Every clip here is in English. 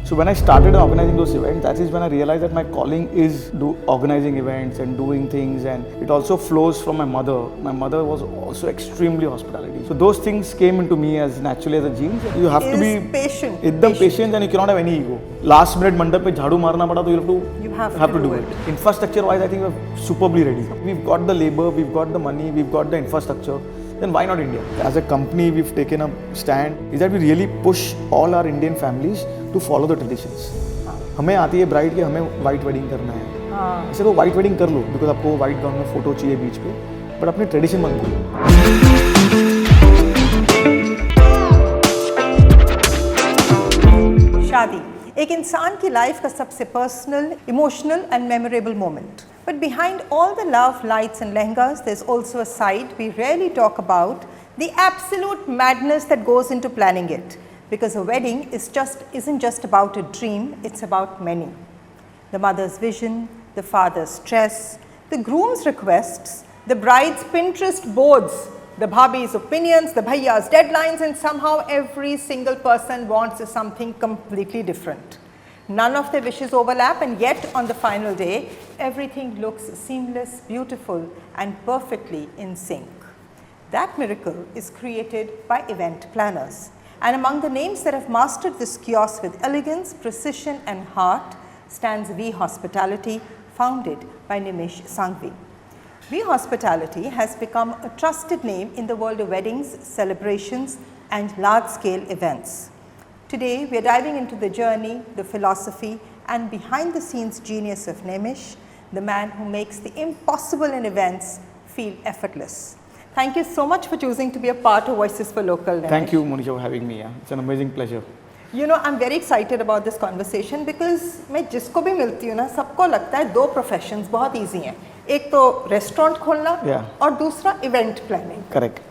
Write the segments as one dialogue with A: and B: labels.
A: So when I started organizing those events, that is when I realized that my calling is organizing events and doing things, and it also flows from my mother. My mother was also extremely hospitality. So those things came into me as naturally as a gene. You have to be
B: patient.
A: Patient, and you cannot have any ego. Last minute mandap pe jhadu marna pada, so
B: you have to do it.
A: Infrastructure wise, I think we're superbly ready. We've got the labor, we've got the money, we've got the infrastructure. Then why not India? As a company, we've taken a stand is that we really push all our Indian families to follow the traditions. हमें आती है bride कि हमें white wedding करना है, ऐसे को white wedding कर लो बिकॉज आपको वाइट गाउन में फोटो चाहिए बीच पे, बट अपने ट्रेडिशन मत भूलो.
B: शादी एक इंसान की लाइफ का सबसे personal, emotional and memorable moment. But behind all the love, lights and lehengas, there's also a side we rarely talk about, the absolute madness that goes into planning it. Because a wedding isn't just about a dream, it's about many. The mother's vision, the father's stress, the groom's requests, the bride's Pinterest boards, the bhabhi's opinions, the bhaiya's deadlines, and somehow every single person wants something completely different. None of their wishes overlap, and yet on the final day, everything looks seamless, beautiful, and perfectly in sync. That miracle is created by event planners. And among the names that have mastered this kiosk with elegance, precision, and heart stands V Hospitality, founded by Nemish Sanghvi. V Hospitality has become a trusted name in the world of weddings, celebrations, and large-scale events. Today, we are diving into the journey, the philosophy, and behind-the-scenes genius of Nemish, the man who makes the impossible in events feel effortless. Thank you so much for choosing to be a part of Voices for Local, Nemish.
A: Thank you, Monisha, for having me. It's an amazing pleasure.
B: You know, I'm very excited about this conversation because मैं जिसको भी मिलती हूँ ना, सबको लगता है दो professions बहुत easy हैं. एक तो restaurant खोलना और दूसरा event planning.
A: Correct.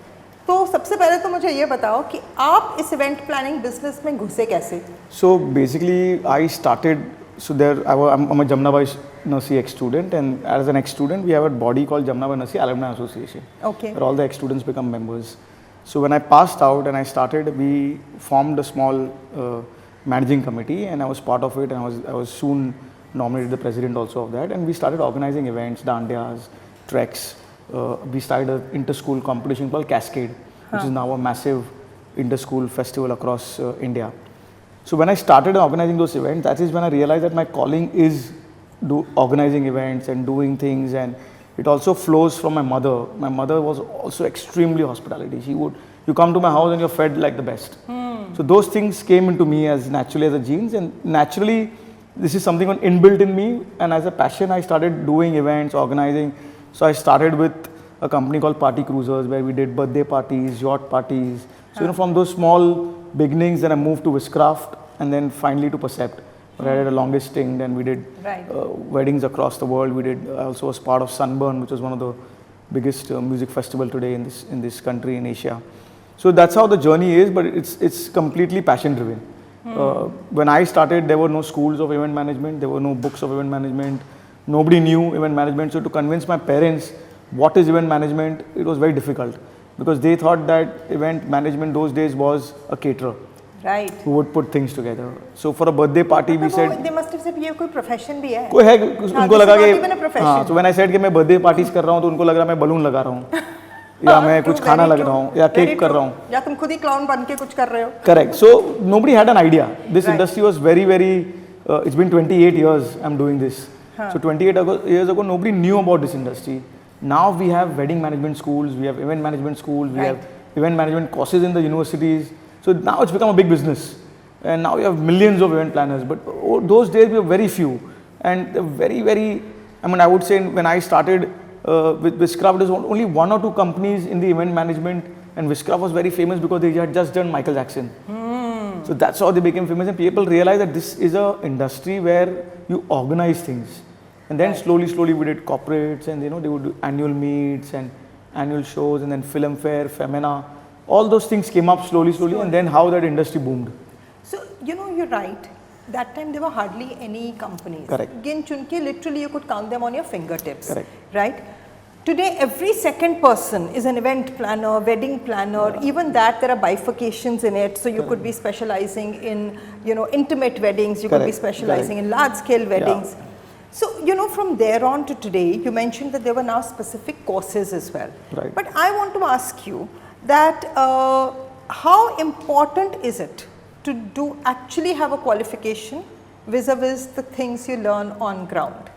B: तो सबसे पहले तो मुझे ये बताओ कि आप इस इवेंट प्लानिंग बिजनेस में घुसे कैसे?
A: So basically, I started. So there, I'm a Jamnabai Nursery ex-student, and as an ex-student, we have a body called Jamnabai Nursery Alumni Association.
B: Okay.
A: Where all the ex-students become members. So when I passed out and I started, we formed a small managing committee, and I was part of it, and I was soon nominated the president also of that, and we started organizing events, dandiyas, treks. We started an inter-school competition called Cascade, which is now a massive inter-school festival across India. So when I started organizing those events, that is when I realized that my calling is organizing events and doing things, and it also flows from my mother. My mother was also extremely hospitality. You come to my house and you're fed like the best. So those things came into me as naturally as a genes, and naturally this is something inbuilt in me, and as a passion I started doing events, organizing. So I started with a company called Party Cruisers, where we did birthday parties, yacht parties. So from those small beginnings, then I moved to Wishcraft, and then finally to Percept, where I did a longest stint, and we did weddings across the world. I also was part of Sunburn, which is one of the biggest music festival today in this country, in Asia. So that's how the journey is, but it's completely passion driven. When I started, there were no schools of event management, there were no books of event management. Nobody knew event management, so to convince my parents what is event management, it was very difficult, because they thought that event management those days was a caterer,
B: right,
A: who would put things together. So for a birthday party, we said
B: they must have said ये कोई profession भी है.
A: कोई है, उनको लगा कि
B: हाँ.
A: So when I said कि मैं birthday parties कर रहा हूँ, तो उनको लग रहा मैं balloon लगा रहा हूँ, या मैं कुछ खाना लग रहा हूँ, या केक कर रहा हूँ,
B: या तुम खुद ही clown बन के कुछ कर रहे हो.
A: Correct. So nobody had an idea. This industry was very it's been 28 years I'm doing this. So 28 years ago, nobody knew about this industry. Now we have wedding management schools, we have event management schools, we have event management courses in the universities. So now it's become a big business, and now we have millions of event planners. But those days we were very few, and very. I mean, I would say when I started with Wishcraft, there was only one or two companies in the event management, and Wishcraft was very famous because they had just done Michael Jackson. So that's how they became famous, and people realized that this is an industry where you organize things. And then slowly we did corporates, and they would do annual meets and annual shows, and then film fair, Femina. All those things came up slowly, and then how that industry boomed.
B: So, you're right. That time there were hardly any companies.
A: Correct.
B: Gin chunke, literally you could count them on your fingertips.
A: Correct.
B: Right? Today, every second person is an event planner, wedding planner. Even that, there are bifurcations in it. So you could be specializing in, intimate weddings. You could be specializing in large-scale weddings. So, from there on to today, you mentioned that there were now specific courses as well.
A: Right.
B: But I want to ask you that how important is it to actually have a qualification vis-a-vis the things you learn on ground?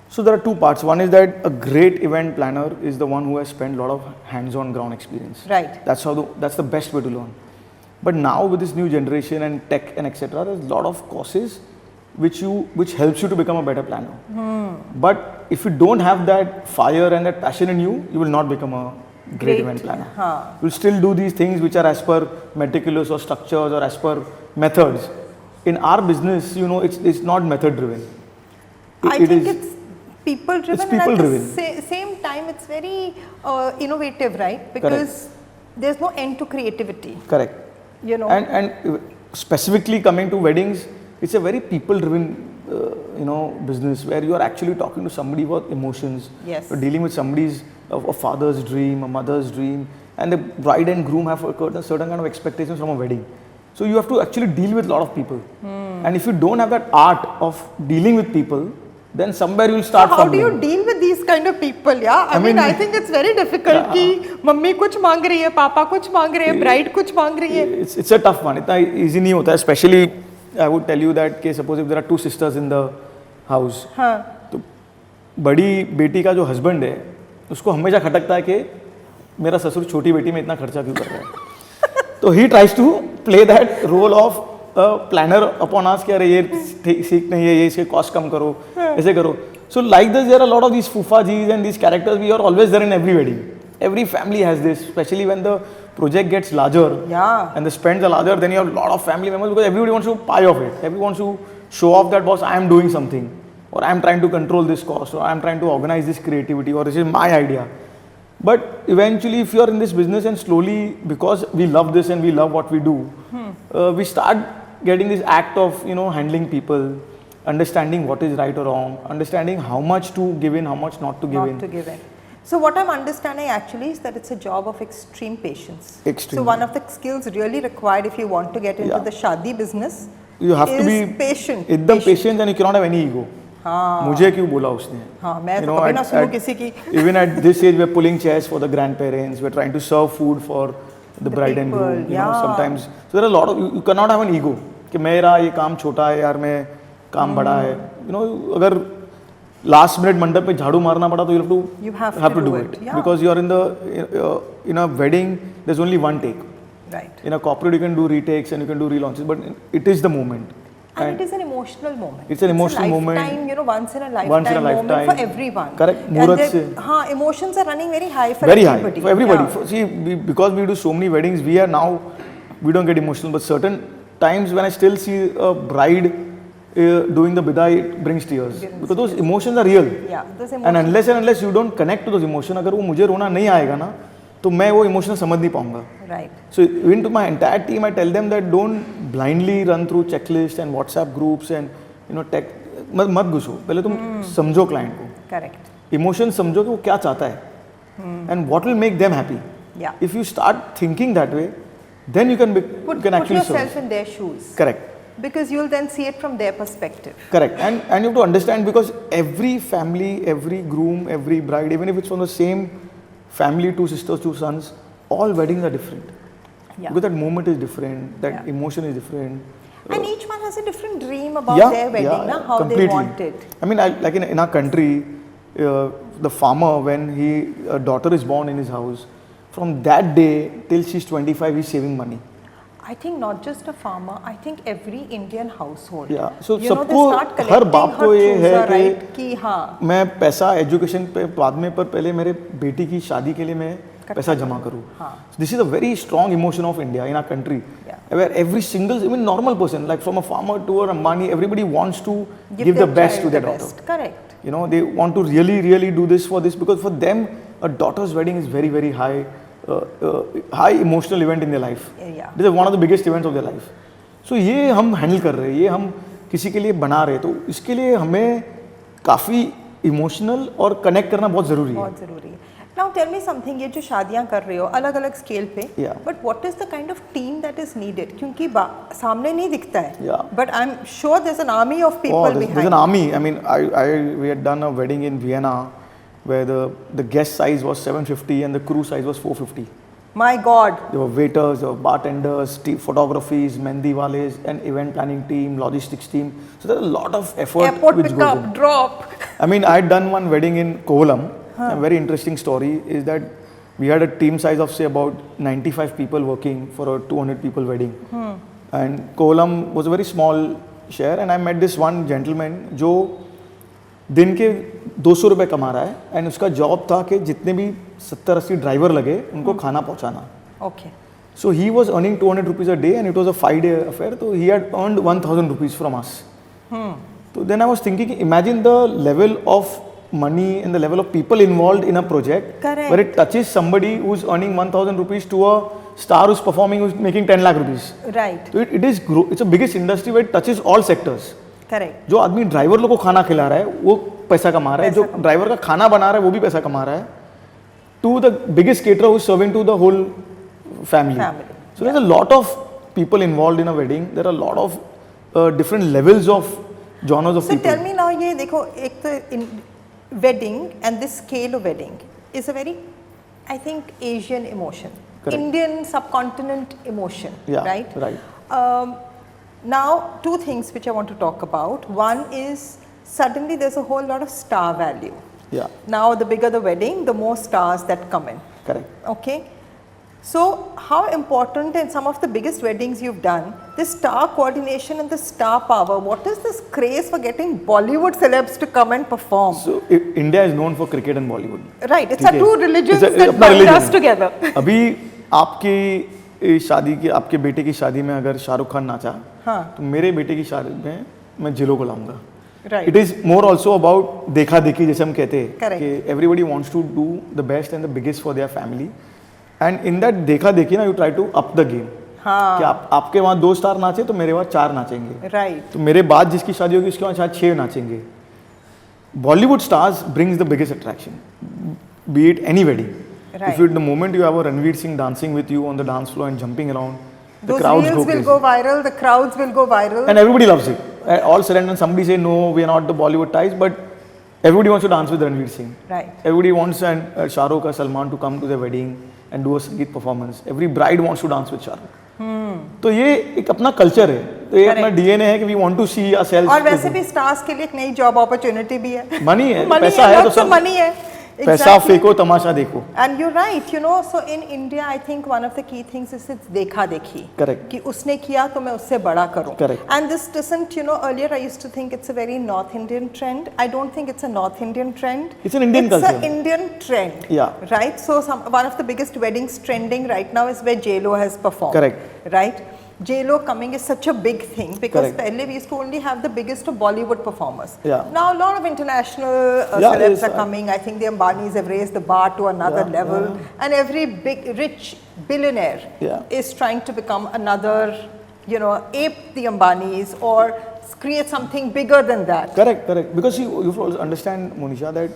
A: So there are two parts. One is that a great event planner is the one who has spent a lot of hands-on ground experience.
B: Right.
A: That's the best way to learn. But now with this new generation and tech and etc., there's a lot of courses which helps you to become a better planner. But if you don't have that fire and that passion in you, you will not become a great event planner. You'll still do these things which are as per meticulous or structures or as per methods. In our business, it's not method driven.
B: I think it's people driven.
A: It's people driven.
B: At the same time, it's very innovative, right? Because there's no end to creativity.
A: Correct. And specifically coming to weddings, it's a very people driven business where you are actually talking to somebody about emotions.
B: Yes.
A: You're dealing with somebody's a father's dream, a mother's dream, and the bride and groom have a certain kind of expectations from a wedding. So you have to actually deal with a lot of people. And if you don't have that art of dealing with people, then somewhere you'll start.
B: So how do you deal with these kind of people? Yeah, I mean, I think it's very difficult. कि mummy कुछ मांग रही है, पापा कुछ मांग रहे हैं, bride कुछ मांग रही है.
A: It's a tough one. इतना easy नहीं होता है. Especially, I would tell you that कि suppose if there are two sisters in the house, तो बड़ी बेटी का जो husband है, उसको हमेशा खटकता है कि मेरा ससुर छोटी बेटी में इतना खर्चा क्यों कर रहा है. तो he tries to play that role of planner upon us कि अरे ये सीख नहीं है, ये इसके cost कम करो, ऐसे करो. So like this, there are a lot of these fufajis and these characters. We are always there in every wedding. Every family has this, especially when the project gets larger and the spends are larger. Then you have a lot of family members because everybody wants to pie off it. Everyone wants to show off that boss, I am doing something, or I am trying to control this cost, or I am trying to organize this creativity, or this is my idea. But eventually, if you are in this business and slowly, because we love this and we love what we do, we start getting this act of handling people, understanding what is right or wrong, understanding how much to give in, how much not to give in.
B: So what I'm understanding actually is that it's a job of extreme patience.
A: Extreme.
B: So one of the skills really required if you want to get into the shadi business,
A: you have to be
B: patient.
A: एकदम patient and you cannot have any ego. मुझे क्यों बोला उसने?
B: मैं तो कभी ना सुनूं किसी की.
A: Even at this age, we're pulling chairs for the grandparents. We're trying to serve food for the bride and groom. Sometimes, so there are a lot of you cannot have an ego. कि मेरा ये काम छोटा है यार, मैं काम बड़ा है. अगर last minute मंडप पे झाड़ू मारना पड़ा तो you have to do it. Because you are in a wedding, there's only one take.
B: Right.
A: In a corporate, you can do retakes and you can do relaunches, but it is the moment.
B: And it is an emotional moment.
A: It's an emotional moment.
B: Once in a lifetime moment for everyone.
A: Correct.
B: Emotions are running very high for
A: very
B: everybody.
A: High for everybody. See, because we do so many weddings, we don't get emotional. But certain times when I still see a bride doing the bidai, it brings tears. Because those emotions are real.
B: Yeah, those emotions.
A: And unless you don't connect to those emotions, अगर वो मुझे रोना नहीं आएगा ना, तो मैं वो emotion समझ नहीं पाऊँगा.
B: Right.
A: So even to my entire team, I tell them that don't blindly run through checklists and WhatsApp groups and tech. मत घुसो. पहले तुम समझो client को.
B: Correct.
A: Emotion समझो कि वो क्या चाहता है. And what will make them happy.
B: Yeah.
A: If you start thinking that way, then you can
B: put yourself in their shoes.
A: Correct.
B: Because you'll then see it from their perspective.
A: Correct. And you have to understand, because every family, every groom, every bride, even if it's from the same family, 2 sisters, 2 sons, all weddings are different.
B: Yeah.
A: Because that moment is different, that emotion is different.
B: And each one has a different dream about their wedding, how
A: completely.
B: they want it.
A: I mean, like in our country, the farmer, when a daughter is born in his house, from that day till she's 25, he's saving money.
B: I think not just a farmer, I think every Indian household.
A: Yeah. So सबको हर बाप को ये है कि मैं पैसा education पे बाद में, पर पहले मेरे बेटी की शादी के लिए मैं पैसा जमा करूँ. This is a very strong emotion of India, in our country, where every single, even normal person, like from a farmer to an Ambani, everybody wants to give the best to their daughter.
B: Correct.
A: They want to really do this for this, because for them a daughter's wedding is very, very high. High emotional event in their life. This is one of the biggest events of their life. So ये हम handle कर रहे हैं, ये हम किसी के लिए बना रहे हैं, तो इसके लिए हमें काफ़ी emotional और connect करना बहुत ज़रूरी है.
B: बहुत ज़रूरी है. Now tell me something, ये जो शादियाँ कर रहे हो अलग-अलग स्केल पे,
A: Yeah.
B: but what is the kind of team that is needed? क्योंकि सामने नहीं दिखता है,
A: Yeah.
B: but I'm sure there's an army of people behind.
A: There's an army. I mean, we had done a wedding in Vienna where the guest size was 750 and the crew size was 450.
B: My God.
A: There were waiters, there were bartenders, photographies, mehndi wales, an event planning team, logistics team. So there's a lot of effort
B: Airport
A: which
B: pick
A: goes
B: up,
A: in.
B: drop.
A: I mean, I had done one wedding in Kovalam. A very interesting story is that we had a team size of say about 95 people working for a 200 people wedding. And Kovalam was a very small share, and I met this one gentleman जो दिन के 200 रुपए कमा रहा है, and उसका job था कि जितने भी 70-80 ड्राइवर लगे उनको खाना पहुंचाना.
B: Okay.
A: So he was earning 200 rupees a day, and it was a 5-day affair. So he had earned 1,000 rupees from us. So then I was thinking, imagine the level of money and the level of people involved in a project.
B: Correct.
A: Where it touches somebody who's earning 1,000 rupees to a star who's performing who's making 10 lakh rupees.
B: Right.
A: So it's the biggest industry where it touches all sectors.
B: Correct.
A: जो आदमी driver लोगों को खाना खिला रहा है वो पैसा कमा रहा है, जो ड्राइवर का खाना बना रहा है वो भी पैसा कमा रहा है, to the biggest caterer who's serving to the whole family. So there's a lot of people involved in a wedding. There are a lot of different levels of genres of people.
B: So tell me now, ये देखो एक तो wedding and this scale of wedding is a very, I think, Asian emotion.
A: Correct.
B: Indian subcontinent emotion.
A: Yeah,
B: right?
A: right.
B: Now, two things which I want to talk about. One is suddenly there's a whole lot of star value.
A: Yeah.
B: Now, the bigger the wedding, the more stars that come in.
A: Correct.
B: Okay. So, how important in some of the biggest weddings you've done, this star coordination and the star power, what is this craze for getting Bollywood celebs to come and perform?
A: So India is known for cricket and Bollywood.
B: Right, it's our two religions that
A: अपना
B: bind
A: religion
B: us together.
A: अभी आपकी शादी की आपके बेटे की शादी में अगर शाहरुख खान नाचा, तो मेरे बेटे की शादी में मैं जिलो को लाऊंगा.
B: Right.
A: It is more also about देखा देखी जैसे हम कहते हैं
B: Correct.
A: कि everybody wants to do the best and the biggest for their family, and in that देखा देखी ना you try to up the game. कि आपके वहाँ 2 स्टार नाचे तो मेरे वहाँ 4 नाचेंगे.
B: Right.
A: तो मेरे बाद जिसकी शादी होगी उसके वहाँ शायद 6 नाचेंगे. Bollywood stars brings the biggest attraction, be it any wedding.
B: Right.
A: If you, the moment you have a Ranveer Singh dancing with you on the dance floor and jumping around, the
B: Those
A: crowds
B: reels
A: go
B: will
A: crazy.
B: go viral, the crowds will go viral.
A: And everybody loves it. All said and done, somebody say no, we are not the Bollywood ties, but everybody wants to dance with Ranveer Singh.
B: Right.
A: Everybody wants Shah Rukh or Salman to come to their wedding and do a Sangeet performance. Every bride wants to dance with Shah Rukh. तो ये एक अपना culture है, तो ये अपना DNA है कि we want to see ourselves.
B: और वैसे भी स्टार्स के लिए एक नई जॉब अपॉर्चुनिटी भी है.
A: मनी है, पैसा है तो सब
B: मनी है.
A: पैसा फेंको तमाशा देखो.
B: And you're right, you know, so in India I think one of the key things is it's देखा देखी.
A: Correct.
B: कि उसने किया तो मैं उससे बड़ा करूं.
A: Correct.
B: And this doesn't, you know, earlier I used to think it's a very North Indian trend. I don't think it's a North Indian trend.
A: It's an Indian culture.
B: It's an Indian trend.
A: Yeah.
B: Right. So one of the biggest weddings trending right now is where J-Lo has performed.
A: Correct.
B: Right. J-Lo coming is such a big thing because
A: Correct.
B: earlier we used to only have the biggest of Bollywood performers.
A: Yeah.
B: Now a lot of international celebs are coming. I think the Ambanis have raised the bar to another level, and every big rich billionaire is trying to become another, you know, ape the Ambanis or create something bigger than that.
A: Correct, correct. Because you have to understand, Monisha, that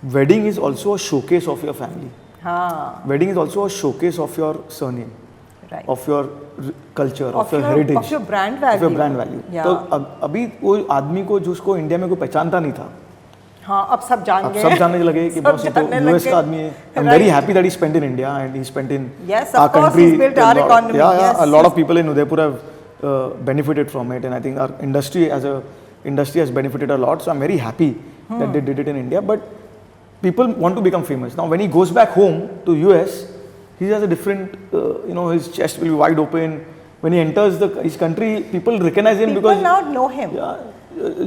A: wedding is also a showcase of your family. Wedding is also a showcase of your surname.
B: Right.
A: Of your culture, of your heritage,
B: of your brand value.
A: Of your brand value.
B: Yeah.
A: तो अभी वो आदमी को जिसको India में कोई पहचानता नहीं था,
B: हाँ अब सब जान गए.
A: अब सब जानने लगे कि बॉस ये तो यूएस का आदमी है. I'm very happy that he spent in India and he spent in our country.
B: He's built our economy.
A: Yeah, a lot of people in Udaipur have benefited from it, and I think our industry as a industry has benefited a lot. So I'm very happy that they did it in India. But people want to become famous. Now when he goes back home to US, he has a different, you know, his chest will be wide open. When he enters his country, people recognize him because
B: people now know him.
A: Yeah,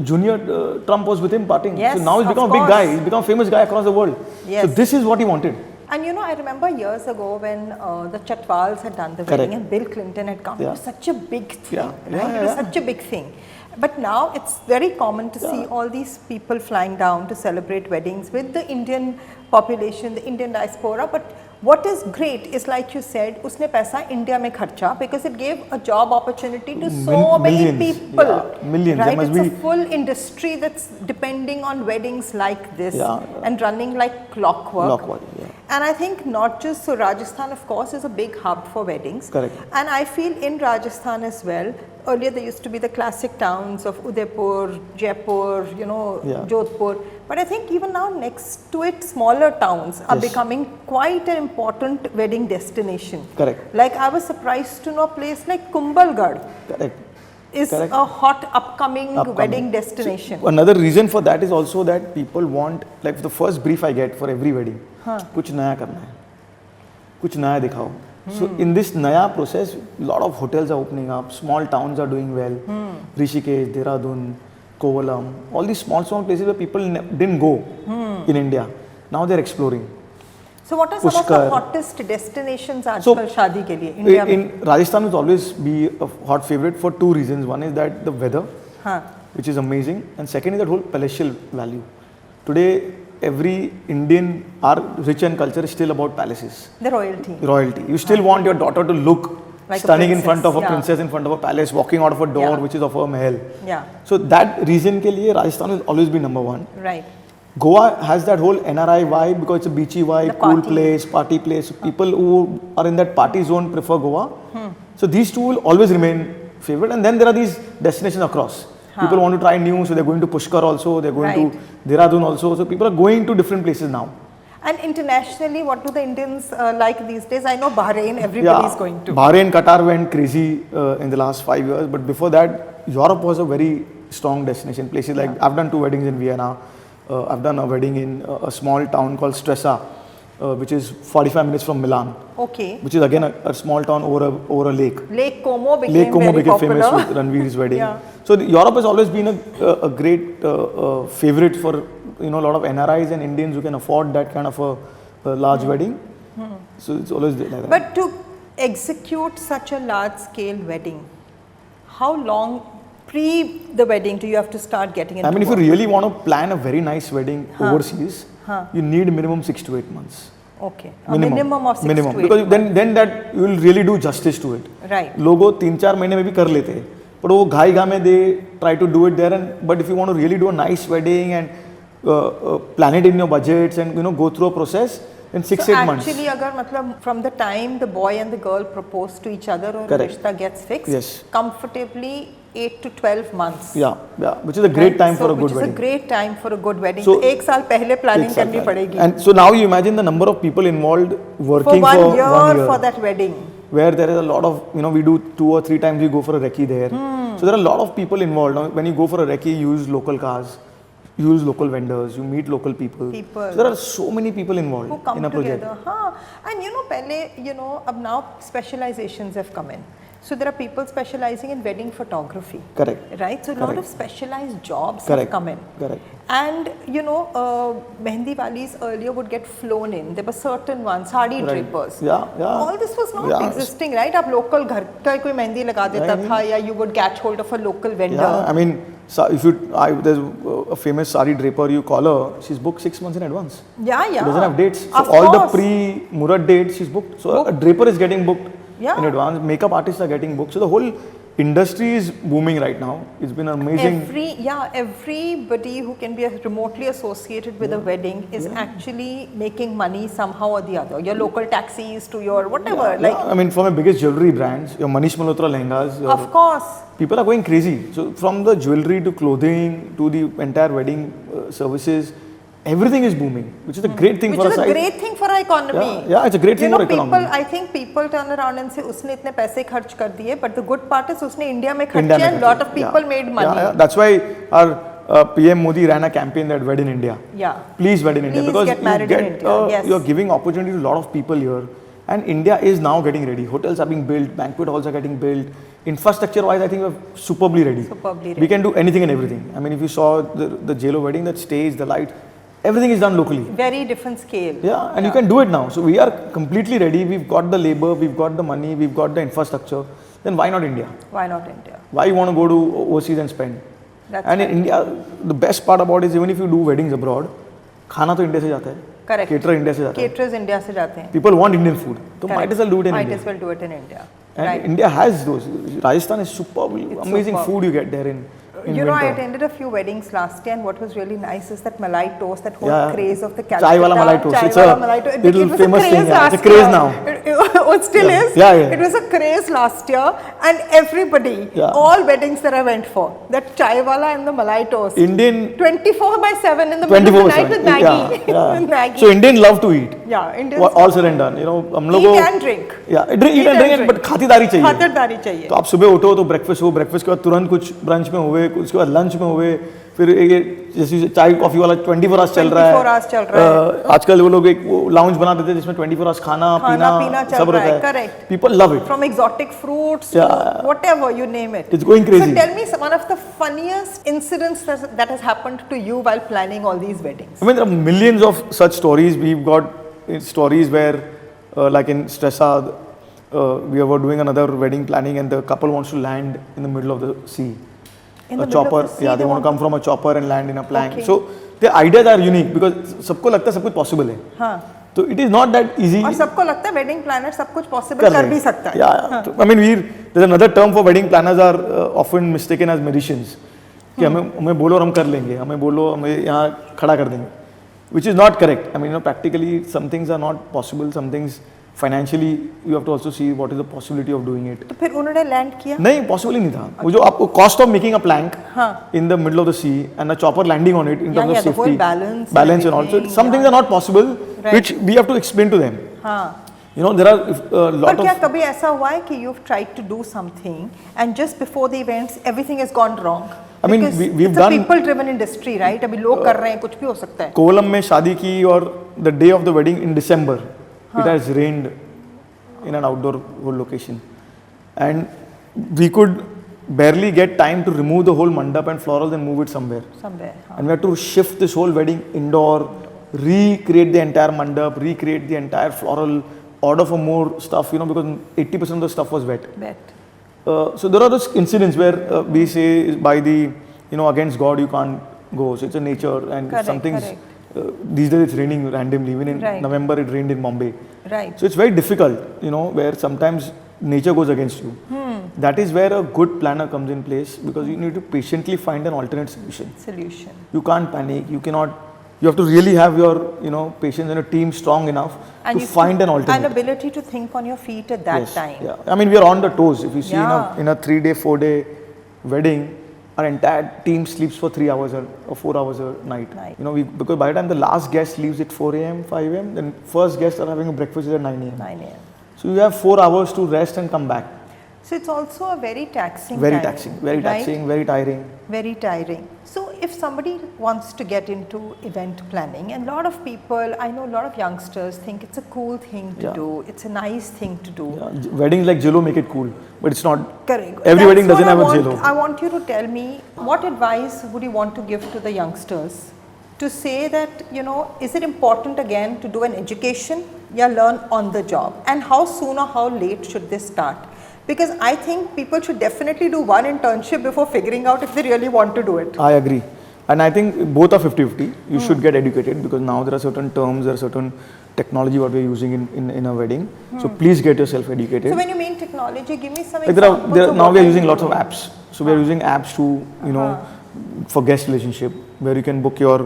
A: Junior Trump was with him partying.
B: Yes,
A: so now he's become a big guy. He's become a famous guy across the world.
B: Yes.
A: So this is what he wanted.
B: And you know, I remember years ago when the Chatwals had done the wedding and Bill Clinton had come. It was such a big thing, right? It was such a big thing. But now it's very common to see all these people flying down to celebrate weddings with the Indian population, the Indian diaspora. But what is great is, like you said, उसने पैसा India में खर्चा because it gave a job opportunity to so many people.
A: Millions.
B: Right?
A: There must
B: It's a full industry that's depending on weddings like this and running like clockwork. And I think not just, so Rajasthan of course is a big hub for weddings.
A: Correct.
B: And I feel in Rajasthan as well, earlier there used to be the classic towns of Udaipur, Jaipur, you know, Jodhpur. But I think even now next to it, smaller towns are becoming quite an important wedding destination.
A: Correct.
B: Like I was surprised to know a place like Kumbhalgarh.
A: Correct.
B: Is a hot upcoming wedding destination.
A: So another reason for that is also that people want, like the first brief I get for every wedding, कुछ नया करना है, कुछ नया दिखाओ. So in this naya process, a lot of hotels are opening up, small towns are doing well, Rishikesh, Dehradun, Kovalam, all these small places where people didn't go in India. Now they're exploring.
B: So what are some of the hottest destinations आजकल शादी के लिए India में?
A: In Rajasthan will always be a hot favorite for two reasons. One is that the weather, which is amazing, and second is that whole palatial value. Today, every Indian, our rich and culture is still about palaces.
B: The royalty.
A: Royalty. You still want your daughter to look like stunning in front of a princess, in front of a palace, walking out of a door which is of a mahal. So that reason ke liye Rajasthan will always be number one.
B: Right.
A: Goa has that whole NRI vibe because it's a beachy vibe, cool place, party place. So people who are in that party zone prefer Goa. So these two will always remain favorite. And then there are these destinations across. People want to try new, so they're going to Pushkar also, they're going to Dehradun also. So people are going to different places now.
B: And internationally, what do the Indians like these days? I know Bahrain, everybody is going to.
A: Bahrain, Qatar went crazy in the last 5 years. But before that, Europe was a very strong destination. Places like, I've done 2 weddings in Vienna. I've done a wedding in a small town called Stresa, which is 45 minutes from Milan. Okay. Which is again a small town over a lake.
B: Lake Como became
A: famous with Ranveer's wedding. So Europe has always been a great favorite for a lot of NRIs and Indians who can afford that kind of a large wedding. So it's always like that.
B: But to execute such a large scale wedding, how long pre the wedding do you have to start getting into
A: if you really want to plan a very nice wedding overseas, you need minimum 6 to 8 months.
B: Okay. A minimum of 6 to 8 months.
A: Because then that you will really do justice to it.
B: Right.
A: Logo 3-4 mahine mein bhi kar lete hain. But wo ghai mein they try to do it there, but if you want to really do a nice wedding and plan it in your budgets and go through a process, in 6-8 months.
B: Actually, agar from the time the boy and the girl propose to each other or rishta gets fixed, comfortably 8 to 12 months.
A: Yeah, which is a great time for a good wedding.
B: Which is a great time for a good wedding. So 1 saal pehle planning karni padegi.
A: And so now you imagine the number of people involved working
B: for 1 year for that wedding.
A: Where there is a lot of, we do 2 or 3 times we go for a recce there. So there are a lot of people involved. Now, when you go for a recce, you use local cars. You use local vendors, you meet local people. So there are so many people involved
B: who come
A: in a project.
B: Together. And now specializations have come in. So there are people specializing in wedding photography.
A: Correct.
B: Right? So a lot of specialized jobs have come in.
A: Correct.
B: And Mehndi Walis earlier would get flown in. There were certain ones, sari drapers. All this was not existing, right? Aap local ghar ka koi mehndi laga deta tha, ya you would catch hold of a local vendor.
A: If there's a famous sari draper, you call her, she's booked 6 months in advance. She doesn't have dates. So all the pre-Murat dates, she's booked. So a draper is getting booked in advance. Makeup artists are getting booked. So the whole industry is booming right now. It's been amazing.
B: Everybody who can be remotely associated with a wedding is actually making money somehow or the other. Your local taxis to your whatever.
A: For my biggest jewelry brands, your Manish Malhotra lehengas.
B: Of course.
A: People are going crazy. So from the jewelry to clothing to the entire wedding services, everything is booming, which is a great thing for us.
B: Which is a great thing for our economy.
A: Yeah, it's a great thing for economy.
B: I think people turn around and say, "Usne itne paise kharch kar diye," but the good part is, "Usne India mein kharche and lot of people made money."
A: That's why our PM Modi ran a campaign that wed in India. Please wed in India, because
B: get married in India.
A: You're giving opportunity to a lot of people here, and India is now getting ready. Hotels are being built, banquet halls are getting built. Infrastructure-wise, I think we're superbly ready. We can do anything and everything. If you saw the JLO wedding, that stage, the light. Everything is done locally.
B: Very different scale.
A: And you can do it now. So we are completely ready. We've got the labor, we've got the money, we've got the infrastructure. Then why not India?
B: Why not India?
A: Why you want to go to overseas and spend? In India, the best part about it is even if you do weddings abroad, खाना तो India से जाता है.
B: Correct.
A: Caterer India से जाता है.
B: Caterers India से जाते हैं.
A: People want Indian food, so
B: Correct.
A: might as well do it in
B: Might
A: India.
B: as well do it in India.
A: And
B: Right.
A: India has those. Rajasthan is superb, amazing
B: superb.
A: food you get there in
B: You know, I
A: winter.
B: attended a few weddings last year, and what was really nice is that malai toast, that whole
A: Yeah.
B: craze of the
A: Chai wala malai toast.
B: Chai
A: It's
B: wala
A: a
B: malai toast.
A: little
B: It was
A: famous
B: a
A: thing,
B: craze
A: yeah.
B: last
A: It's a craze
B: year.
A: now.
B: It still
A: Yeah.
B: is.
A: Yeah, yeah.
B: It was a craze last year, and everybody,
A: Yeah.
B: all weddings that I went for, that chai wala and the malai toast.
A: Indian
B: 24/7 in the middle of the night with Maggie. With Maggie.
A: So Indian love to eat.
B: Yeah, Indians
A: All said and done. You know, हम लोगों
B: eat
A: को
B: and drink.
A: yeah, eat and drink, but खातिरदारी चाहिए.
B: खातिरदारी चाहिए.
A: तो आप सुबह उठो तो ब्रेकफास्ट हो, ब्रेकफास्ट के बाद तुरंत कुछ ब्रंच में हुए, उसके बाद लंच में हुए, फिर ये जैसे चाय कॉफी वाला 24 आवर्स चल रहा है.
B: 24 hours चल रहा है.
A: आजकल वो लोग एक वो लाउंज बना देते हैं जिसमें 24 आवर्स खाना पीना
B: चल
A: सब
B: रहा
A: रहता
B: है.
A: है.
B: Correct.
A: People love it.
B: From exotic fruits
A: Yeah.
B: to whatever, you name it.
A: It's going crazy.
B: So tell me one of the funniest incidents that has happened to you while planning all these weddings.
A: I mean, there are millions of such stories. We've got stories where, like in Stresa, we were doing another wedding planning, and the couple wants to land in the middle of the sea.
B: In the
A: A
B: middle of
A: chopper,
B: the sea,
A: yeah, they want to come from a chopper and land in a plank.
B: Okay.
A: So the ideas are unique because सबको लगता है सब कुछ possible है.
B: हाँ.
A: So it is not that easy.
B: और सबको लगता है wedding planner सब कुछ possible कर भी सकता है.
A: Yeah. So, I mean, there's another term for wedding planners are often mistaken as magicians. कि हमें बोलो और हम कर लेंगे, हमें बोलो हमें यहाँ खड़ा कर देंगे. Which is not correct. I mean, you know, practically some things are not possible. Some things financially you have to also see what is the possibility of doing it.
B: तो फिर उन्होंने land किया.
A: नहीं possible ही नहीं था. वो जो आपको cost of making a plank
B: हाँ.
A: in the middle of the sea and a chopper landing on it in terms of
B: the whole
A: safety,
B: balance
A: and all. So
B: everything,
A: some things are not possible,
B: Right.
A: which we have to explain to them.
B: हाँ.
A: You know, there are a
B: पर
A: lot
B: क्या
A: of.
B: कभी ऐसा हुआ है कि you've tried to do something and just before the events everything has gone wrong?
A: I mean,
B: Because
A: we've
B: it's a
A: done-
B: people-driven industry, right? अभी लोग कर रहे हैं, कुछ भी हो सकता है.
A: कोलम में शादी की और the day of the wedding in December, it has rained in an outdoor whole location, and we could barely get time to remove the whole mandap and florals and move it somewhere.
B: Somewhere. हाँ.
A: And we had to shift this whole wedding indoor, recreate the entire mandap, recreate the entire floral, order for more stuff, you know, because 80% of the stuff was wet.
B: Bet.
A: So there are those incidents where we say by the, you know, against God you can't go. So it's a nature and
B: Correct,
A: some things.
B: correct.
A: These days it's raining randomly. Even in
B: Right.
A: November it rained in Bombay.
B: Right.
A: So it's very difficult, you know, where sometimes nature goes against you. That is where a good planner comes in place because you need to patiently find an alternate solution.
B: Solution.
A: You can't panic. You cannot. You have to really have your, you know, patience and a team strong enough to
B: you
A: find an alternate.
B: And ability to think on your feet at that
A: Yes,
B: time.
A: Yeah. I mean, we are on the toes. If you see
B: Yeah.
A: in a 3-day, 4-day wedding, our entire team sleeps for 3 hours or 4 hours a night. You know, because by the time the last guest leaves at 4 a.m., 5 a.m., then first guests are having a breakfast at 9 a.m.
B: 9 a.m.
A: So you have 4 hours to rest and come back.
B: So it's also a very taxing
A: Very
B: time,
A: taxing, very
B: right?
A: taxing, very tiring.
B: Very tiring. So if somebody wants to get into event planning, and a lot of people, I know a lot of youngsters think it's a cool thing to
A: Yeah.
B: do, it's a nice thing to do.
A: Yeah, weddings like Jello make it cool, but it's not.
B: Correct.
A: Every wedding
B: That's
A: doesn't
B: what
A: have a Jello.
B: I want you to tell me, what advice would you want to give to the youngsters to say that, you know, is it important again to do an education, yeah, learn on the job, and how soon or how late should they start? Because I think people should definitely do one internship before figuring out if they really want to do it.
A: I agree. And I think both are 50-50. You should get educated because now there are certain terms, there are certain technology what we are using in a wedding. So please get yourself educated.
B: So when you mean technology, give me some
A: Like
B: examples.
A: there are,
B: of
A: now
B: what
A: we are
B: are
A: using
B: you
A: lots of
B: doing.
A: apps. So we are using apps to, you know, for guest relationship where you can book your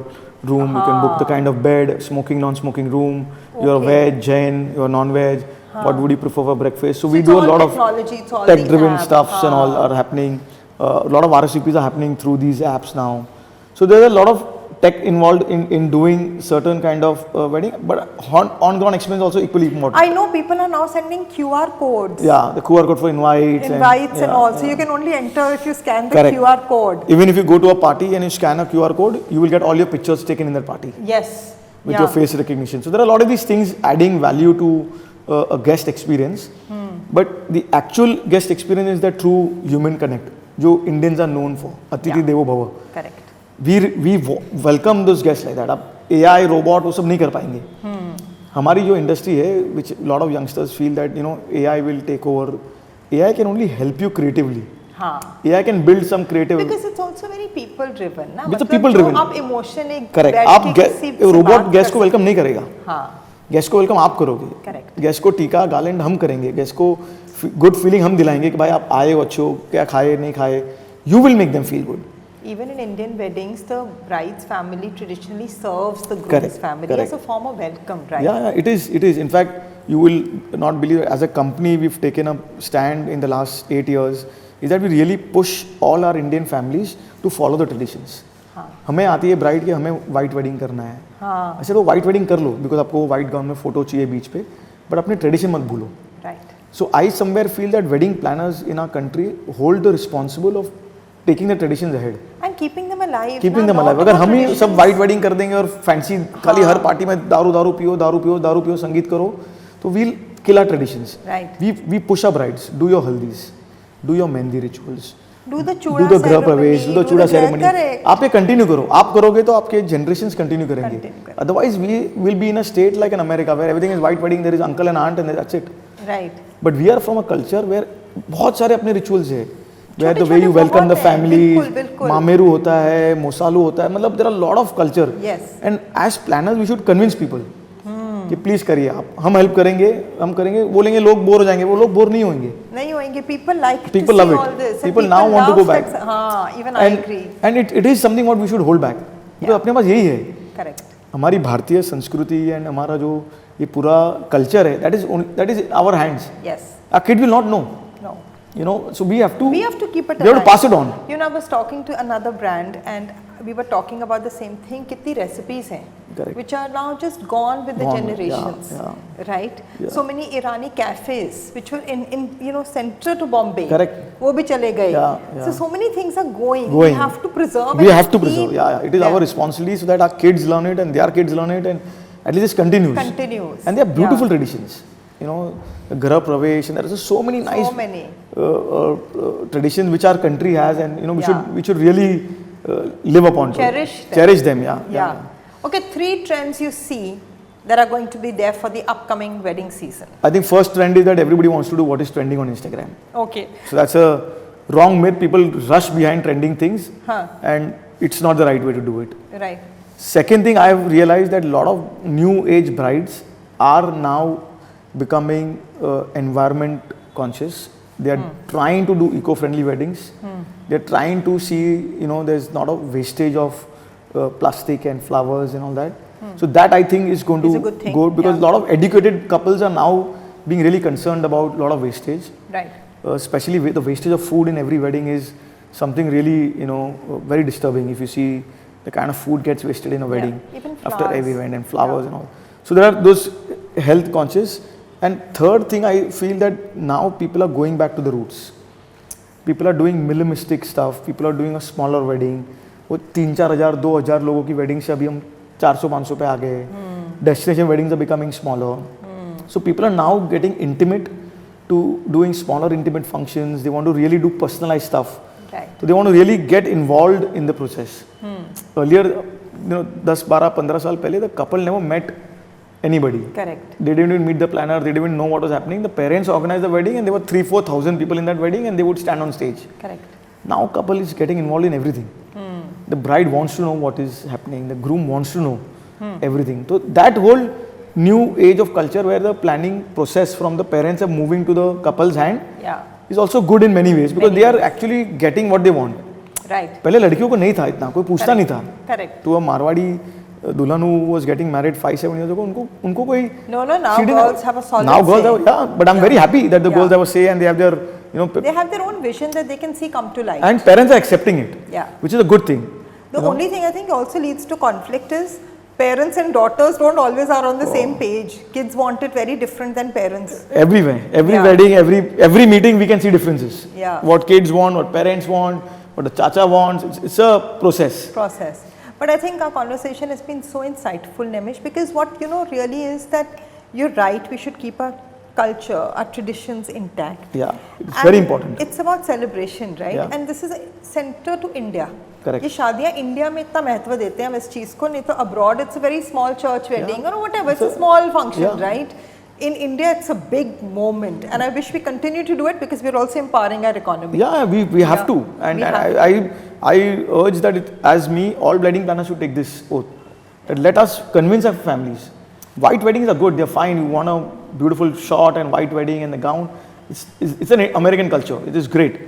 A: room, you can book the kind of bed, smoking, non-smoking room, you're veg, Jain, you're non-veg, what would you prefer for breakfast. So we
B: it's
A: do a
B: all
A: lot of
B: technology, it's all
A: tech-driven
B: the app.
A: stuffs and all are happening. A lot of RSVPs are happening through these apps now. So there's a lot of tech involved in doing certain kind of wedding, but on-ground experience also equally important.
B: I know people are now sending QR codes.
A: Yeah, the QR code for invites.
B: And all. So you can only enter if you scan the
A: Correct.
B: QR code.
A: Even if you go to a party and you scan a QR code, you will get all your pictures taken in that party
B: Yes.
A: with your face recognition. So there are a lot of these things adding value to a guest experience. But the actual guest experience is the true human connect, जो Indians are known for. Atiti Devo Bhava.
B: Correct.
A: We welcome those guests like that. अब AI, robot वो सब नहीं कर पाएंगे. हमारी जो industry है, which a lot of youngsters feel that, you know, AI will take over. AI can only help you creatively.
B: हाँ.
A: AI can build some creative.
B: Because it's also very people driven ना.
A: It's a people driven.
B: आप emotion एक
A: Correct.
B: बैठ
A: आप
B: के किसी से
A: robot
B: बात
A: गेस्ट
B: कर
A: को वेलकम नहीं करेगा.
B: हाँ.
A: गेस्ट को वेलकम आप करोगे.
B: Correct.
A: गेस्ट को टीका गार्लैंड हम करेंगे. गेस्ट को गुड फीलिंग हम दिलाएंगे कि भाई आप आए हो, अच्छे हो, क्या खाए नहीं खाए. You will make them feel good.
B: Even in Indian weddings, the bride's family traditionally serves the groom's
A: Correct.
B: family
A: Correct.
B: as a form of welcome, right?
A: Yeah, it is. It is. In fact, you will not believe. As a company, we've taken a stand in the last 8 years. Is that we really push all our Indian families to follow the traditions.
B: हाँ.
A: हमें आती है bride कि हमें white wedding करना है.
B: हाँ.
A: अच्छा तो वाइट वेडिंग कर लो बिकॉज आपको वाइट गाउन में फोटो चाहिए बीच पे, बट अपने ट्रेडिशन मत भूलो.
B: Right.
A: So I somewhere feel that wedding planners in our country hold the responsible of taking the traditions ahead.
B: And keeping them alive.
A: Keeping
B: ना,
A: them
B: not
A: alive. अगर
B: about
A: हम ही
B: traditions.
A: सब white wedding कर देंगे और fancy खाली हर party में दारू दारू पियो दारू पियो दारू पियो संगीत करो, तो we'll kill our traditions.
B: Right.
A: We push our brides. Do your haldi's, do your mehndi rituals,
B: Do the
A: do
B: chuda
A: the grah
B: ceremony.
A: pravesh, do the
B: do
A: chuda
B: the
A: ceremony.
B: correct.
A: आप ये continue करो. आप करोगे तो आपके generations continue करेंगे.
B: Continue करेंगे.
A: Otherwise we will be in a state like in America where everything is white wedding, there is uncle and aunt and that's it.
B: Right.
A: But we are from a culture where बहुत सारे अपने rituals है. Where the way
B: छोटे-छोटे
A: you welcome the
B: बहुत हैं.
A: family,
B: बिल्कुल, बिल्कुल.
A: मामेरू होता है, मोसालू होता है, मतलब there are a lot of culture.
B: Yes.
A: And as planners we should convince people कि प्लीज करिए आप, हम हेल्प करेंगे, हम करेंगे. बोलेंगे लोग बोर हो जाएंगे, वो लोग बोर नहीं होंगे.
B: नहीं होएंगे. People like
A: People
B: to
A: love
B: see
A: it.
B: all this. And
A: People now want to
B: love
A: go back.
B: that- हाँ, even I agree.
A: And it is something what we should hold back. because अपने पास यही है.
B: Correct.
A: हमारी भारतीय संस्कृति and हमारा जो ये पूरा कल्चर है, that is our hands.
B: Yes.
A: Our kid will not know.
B: No.
A: You know, so we have to
B: keep it
A: we have to
B: alive.
A: pass it on.
B: You know, I was talking to another brand and we were talking about the same thing. कितनी recipes हैं
A: Correct.
B: which are now just gone with the
A: Gone,
B: generations,
A: yeah.
B: right?
A: Yeah.
B: So many Irani cafes which were in you know center to Bombay.
A: Correct.
B: वो भी चले गए.
A: Yeah.
B: So many things are going.
A: Going.
B: We have to preserve.
A: We
B: and
A: have to
B: keep
A: preserve. Yeah. It is
B: them.
A: our responsibility so that our kids learn it and their kids learn it and at least it continues.
B: Continues.
A: And they are beautiful
B: Yeah.
A: traditions. You know, the Grah Pravesh and there are just so many nice
B: So many.
A: traditions which our country has, and you know
B: Yeah.
A: we should really live upon to it.
B: Cherish them.
A: Cherish them. Yeah.
B: Yeah. Okay, 3 trends you see that are going to be there for the upcoming wedding season.
A: I think first trend is that everybody wants to do what is trending on Instagram.
B: Okay.
A: So that's a wrong myth. People rush behind trending things,
B: Huh.
A: and it's not the right way to do it.
B: Right.
A: Second thing, I have realized that a lot of new age brides are now becoming environment conscious. They are trying to do eco-friendly weddings. They are trying to see, you know, there's not a wastage of plastic and flowers and all that. So that I think is going
B: It's
A: to
B: a good thing,
A: go because
B: yeah.
A: a lot of educated couples are now being really concerned about a lot of wastage.
B: Right.
A: Especially the wastage of food in every wedding is something really, you know, very disturbing. If you see the kind of food gets wasted in a wedding
B: Even
A: after
B: flowers.
A: every event and flowers and all. So there are those health conscious. And third thing, I feel that now people are going back to the roots. People are doing minimalistic stuff. People are doing a smaller wedding. वो 3-4 हज़ार 2,000 लोगों की wedding से अभी हम 400-500 पे आ गए. Destination weddings are becoming smaller. So people are now getting intimate to doing smaller intimate functions. They want to really do personalized stuff.
B: Right.
A: So they want to really get involved in the process. Earlier, you know, 10, 12, 15 साल पहले the couple never met anybody.
B: Correct.
A: They didn't even meet the planner. They didn't even know what was happening. The parents organized the wedding, and there were 3,000-4,000 people in that wedding, and they would stand on stage.
B: Correct.
A: Now couple is getting involved in everything. The bride wants to know what is happening. The groom wants to know everything. So that whole new age of culture where the planning process from the parents are moving to the couple's hand
B: Yeah.
A: is also good in many ways because
B: Many
A: they are actually getting what they want.
B: Right.
A: पहले लड़कियों को नहीं था इतना, कोई पूछता नहीं था.
B: Correct.
A: तो मारवाड़ी दुल्हन who was getting married 5-7 years ago, उनको कोई
B: No, now
A: she didn't
B: girls have a solid
A: now girls
B: say.
A: have, yeah, but I'm very happy that the girls have a say and they have their, you know,
B: They have their own vision that they can see come to life.
A: and parents are accepting it,
B: Yeah.
A: which is a good thing.
B: The only thing I think also leads to conflict is parents and daughters don't always are on the same page. Kids want it very different than parents.
A: Everywhere, every
B: Yeah.
A: wedding, every meeting, we can see differences.
B: Yeah.
A: What kids want, what parents want, what the chacha wants. It's a process.
B: But I think our conversation has been so insightful, Nemish, because what you know really is that you're right. We should keep our culture, our traditions intact.
A: Yeah, it's
B: And
A: very important.
B: It's about celebration, right?
A: Yeah.
B: And this is a center to India.
A: Correct.
B: ये शादियाँ India में इतना महत्व देते हैं हम इस चीज़ को, नहीं तो abroad it's a very small church wedding or whatever, it's a small function,
A: Yeah.
B: right? in India, it's a big moment, and I wish we continue to do it because we're also empowering our economy.
A: Yeah, we have to, and
B: we have
A: I urge that as me, all wedding planners should take this oath. That let us convince our families. White weddings are good; they're fine. You want a beautiful shot and white wedding and the gown. It's an American culture. It is great,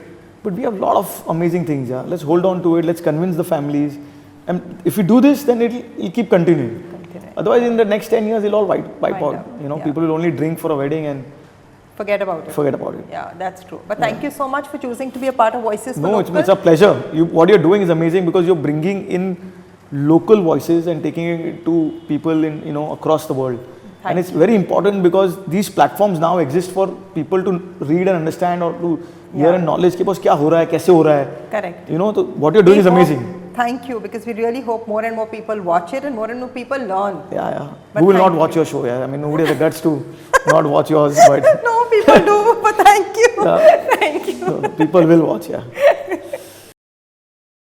A: but we have a lot of amazing things. Yeah, let's hold on to it. Let's convince the families, and if we do this, then it'll keep continuing. Otherwise, in the next 10 years, it'll all wipe out. You know, people will only drink for a wedding and
B: forget about it.
A: Forget about it.
B: Yeah, that's true. But thank you so much for choosing to be a part of Voices for
A: No,
B: Local.
A: it's a pleasure. What you're doing is amazing because you're bringing in local voices and taking it to people in across the world. And it's very important because these platforms now exist for people to read and understand or to hear and knowledge कि बस क्या हो रहा है, कैसे हो रहा है.
B: Correct.
A: You know, so what you're doing is amazing.
B: Thank you, because we really hope more and more people watch it and more people learn.
A: Yeah.
B: But
A: Who will not watch your show? Yeah, I mean, nobody has the guts to not watch yours, but
B: no, people do. But thank you.
A: Yeah.
B: Thank you.
A: So people will watch. Yeah.